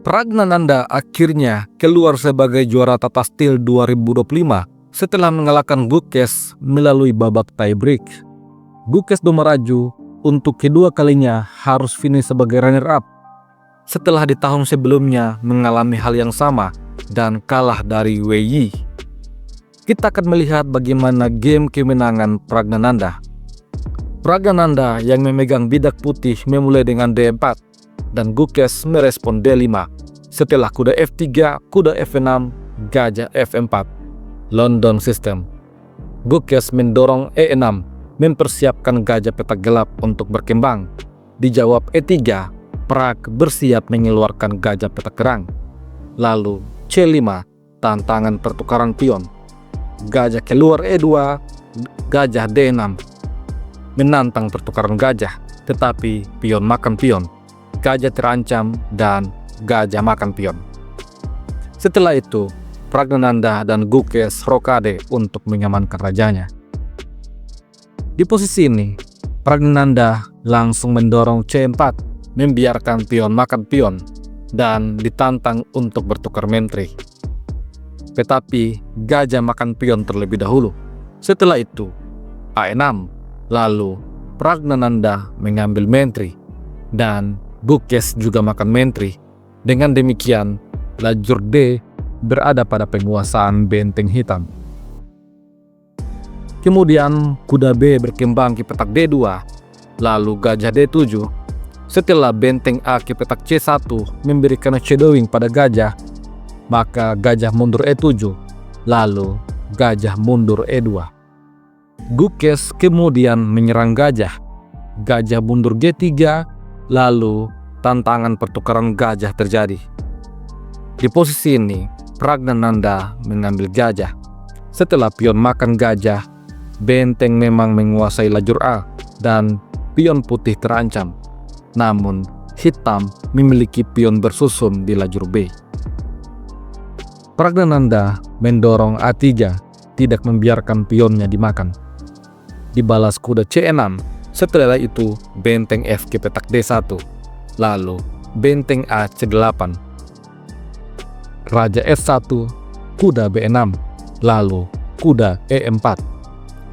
Pragnananda akhirnya keluar sebagai juara Tata Steel 2025 setelah mengalahkan Gukes melalui babak tiebreak. Gukes Domaraju untuk kedua kalinya harus finish sebagai runner-up setelah di tahun sebelumnya mengalami hal yang sama dan kalah dari Wei Yi. Kita akan melihat bagaimana game kemenangan Pragnananda. Pragnananda yang memegang bidak putih memulai dengan D4 dan Gukes merespon D5 setelah kuda F3, kuda F6, gajah F4. London System. Gukes mendorong E6, mempersiapkan gajah petak gelap untuk berkembang. Dijawab E3, Prag bersiap mengeluarkan gajah petak terang. Lalu C5, tantangan pertukaran pion. Gajah keluar E2, gajah D6. Menantang pertukaran gajah, tetapi pion makan pion. Gajah terancam dan gajah makan pion. Setelah itu, Pragnananda dan Gukes rokade untuk mengamankan rajanya. Di posisi ini, Pragnananda langsung mendorong C4, membiarkan pion makan pion, dan ditantang untuk bertukar menteri. Tetapi gajah makan pion terlebih dahulu. Setelah itu, A6, lalu Pragnananda mengambil menteri, dan Gukes juga makan menteri. Dengan demikian, lajur D berada pada penguasaan benteng hitam. Kemudian kuda B berkembang ke petak D2, lalu gajah D7. Setelah benteng A ke petak C1 memberikan shadowing pada gajah, maka gajah mundur E7, lalu gajah mundur E2. Gukes kemudian menyerang gajah. Gajah mundur G3, lalu tantangan pertukaran gajah terjadi. Di posisi ini, Pragnananda mengambil gajah. Setelah pion makan gajah, benteng memang menguasai lajur A dan pion putih terancam. Namun, hitam memiliki pion bersusun di lajur B. Pragnananda mendorong A3, tidak membiarkan pionnya dimakan. Dibalas kuda C6, setelah itu benteng F ke petak D1, lalu benteng A C8. Raja S1, kuda B6, lalu kuda E4.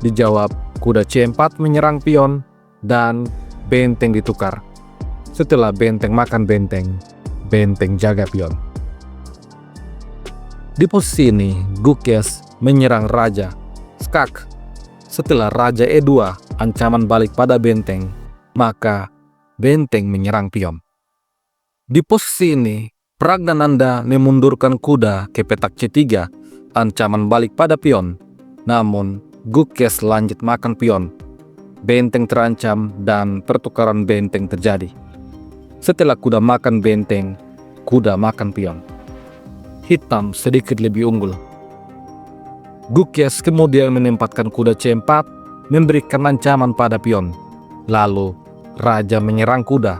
Dijawab kuda C4 menyerang pion dan benteng ditukar. Setelah benteng makan benteng, benteng jaga pion. Di posisi ini, Gukes menyerang raja, skak. Setelah raja E2, ancaman balik pada benteng, maka benteng menyerang pion. Di posisi ini, Pragnananda memundurkan kuda ke petak C3, ancaman balik pada pion. Namun, Gukes lanjut makan pion. Benteng terancam dan pertukaran benteng terjadi. Setelah kuda makan benteng, kuda makan pion. Hitam sedikit lebih unggul. Gukes kemudian menempatkan kuda C4, memberikan ancaman pada pion. Lalu, raja menyerang kuda.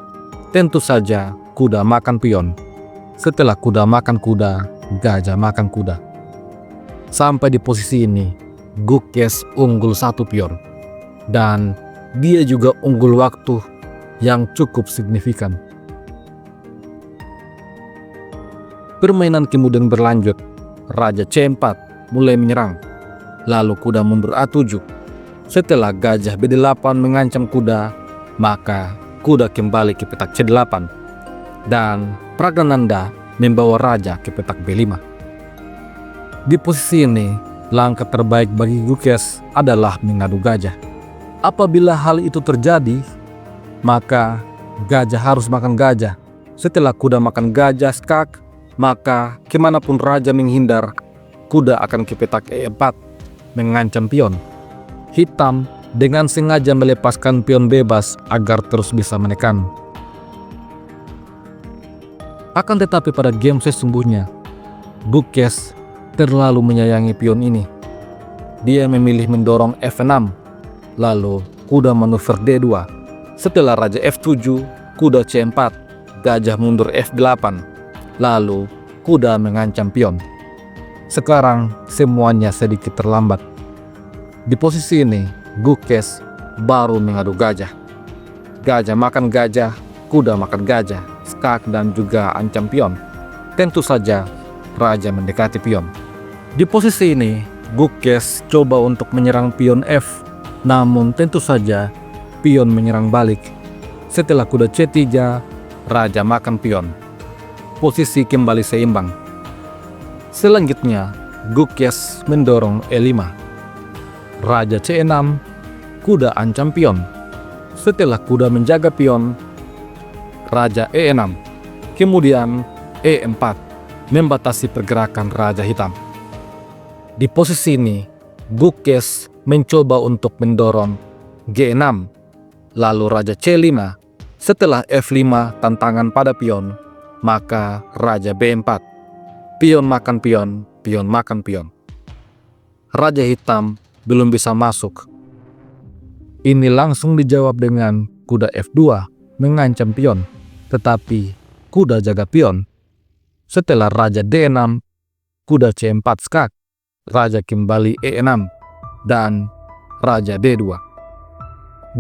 Tentu saja, kuda makan pion. Setelah kuda makan kuda, gajah makan kuda. Sampai di posisi ini, Gukes unggul 1 pion. Dan dia juga unggul waktu yang cukup signifikan. Permainan kemudian berlanjut. Raja C4 mulai menyerang. Lalu kuda mundur A7. Setelah gajah B8 mengancam kuda, maka kuda kembali ke petak C8. Dan Pragnananda membawa raja ke petak B5. Di posisi ini, langkah terbaik bagi Gukes adalah mengadu gajah. Apabila hal itu terjadi, maka gajah harus makan gajah. Setelah kuda makan gajah skak, maka kemanapun raja menghindar, kuda akan ke petak E4, mengancam pion. Hitam dengan sengaja melepaskan pion bebas agar terus bisa menekan. Akan tetapi pada game sesungguhnya, Gukes terlalu menyayangi pion ini. Dia memilih mendorong F6, lalu kuda manuver D2. Setelah raja F7, kuda C4, gajah mundur F8, lalu kuda mengancam pion. Sekarang semuanya sedikit terlambat. Di posisi ini, Gukes baru mengadu gajah. Gajah makan gajah, kuda makan gajah, skak dan juga ancam pion. tentu saja raja mendekati pion. Di posisi ini, Gukes coba untuk menyerang pion F, namun tentu saja pion menyerang balik. Setelah kuda C3, raja makan pion. Posisi kembali seimbang. Selanjutnya, Gukes mendorong E5. Raja C6, kuda ancam pion. Setelah kuda menjaga pion, raja E6. Kemudian E4 membatasi pergerakan raja hitam. Di posisi ini, Gukes mencoba untuk mendorong G6, lalu raja C5. Setelah F5 tantangan pada pion, maka raja B4. Pion makan pion, pion makan pion. Raja hitam belum bisa masuk. Ini langsung dijawab dengan kuda F2 mengancam pion, tetapi kuda jaga pion. Setelah raja D6, kuda C4 skak, raja kembali E6, dan raja D2.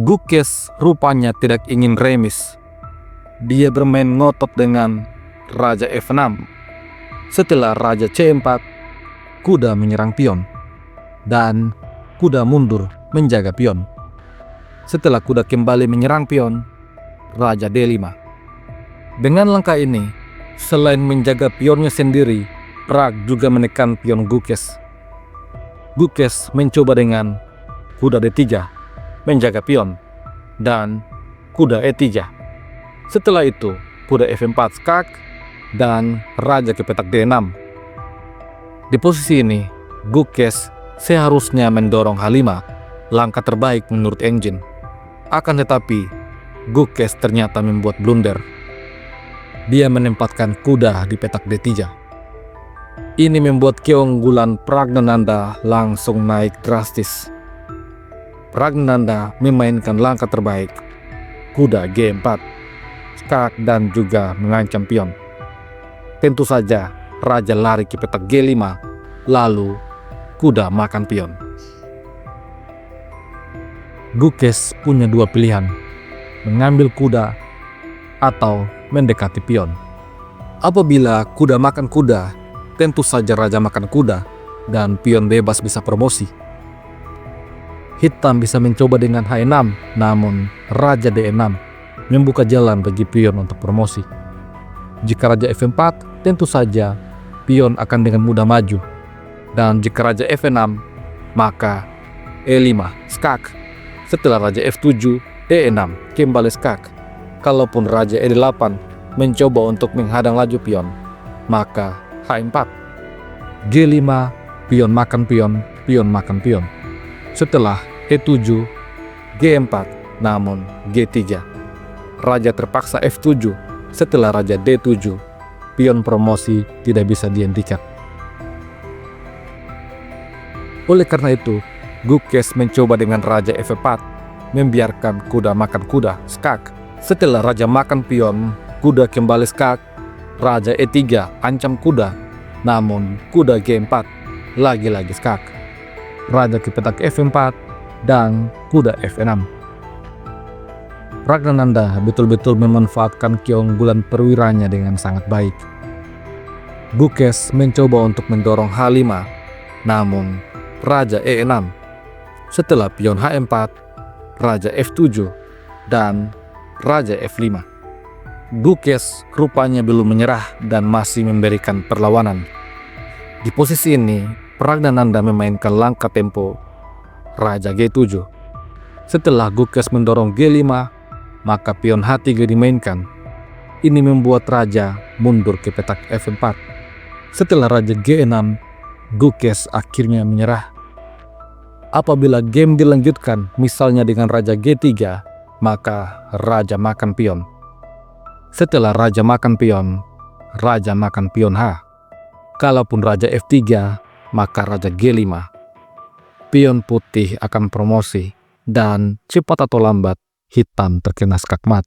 Gukes rupanya tidak ingin remis. Dia bermain ngotot dengan raja F6. Setelah raja C4, kuda menyerang pion, dan kuda mundur menjaga pion. Setelah kuda kembali menyerang pion, raja D5. Dengan langkah ini, selain menjaga pionnya sendiri, Prag juga menekan pion Gukes. Gukes mencoba dengan kuda D3, menjaga pion, dan kuda E3. Setelah itu, kuda F4 skak, dan raja ke petak D6. Di posisi ini, Gukes seharusnya mendorong H5, langkah terbaik menurut engine. Akan tetapi, Gukes ternyata membuat blunder. Dia menempatkan kuda di petak D3. Ini membuat keunggulan Pragnananda langsung naik drastis. Pragnananda memainkan langkah terbaik, kuda G4, skak, dan juga mengancam pion. Tentu saja raja lari ke petak G5, lalu kuda makan pion. Gukes punya dua pilihan, mengambil kuda atau mendekati pion. Apabila kuda makan kuda, tentu saja raja makan kuda dan pion bebas bisa promosi. Hitam bisa mencoba dengan H6, namun raja D6 membuka jalan bagi pion untuk promosi. Jika raja F4, tentu saja pion akan dengan mudah maju. Dan jika raja F6, maka E5 skak. Setelah raja F7, D6 kembali skak. Kalaupun raja E8 mencoba untuk menghadang laju pion, maka H4. G5, pion makan pion, pion makan pion. Setelah E7, G4, namun G3. Raja terpaksa F7. Setelah raja D7, pion promosi tidak bisa dihentikan. Oleh karena itu, Gukes mencoba dengan raja F4, membiarkan kuda makan kuda, skak. Setelah raja makan pion, kuda kembali skak. Raja E3 ancam kuda, namun kuda G4 lagi-lagi skak. Raja ke petak F4 dan kuda F6. Pragnananda betul-betul memanfaatkan keunggulan perwiranya dengan sangat baik. Gukes mencoba untuk mendorong H5, namun raja E6. Setelah pion H4, raja F7, dan raja F5. Gukes rupanya belum menyerah dan masih memberikan perlawanan. Di posisi ini, Pragnananda memainkan langkah tempo raja G7. Setelah Gukes mendorong G5, maka pion H3 dimainkan. Ini membuat raja mundur ke petak F4. Setelah raja G6, Gukes akhirnya menyerah. Apabila game dilanjutkan, misalnya dengan raja G3, maka raja makan pion. Setelah raja makan pion, raja makan pion H. Kalaupun raja F3, maka raja G5. Pion putih akan promosi, dan cepat atau lambat hitam terkena skakmat.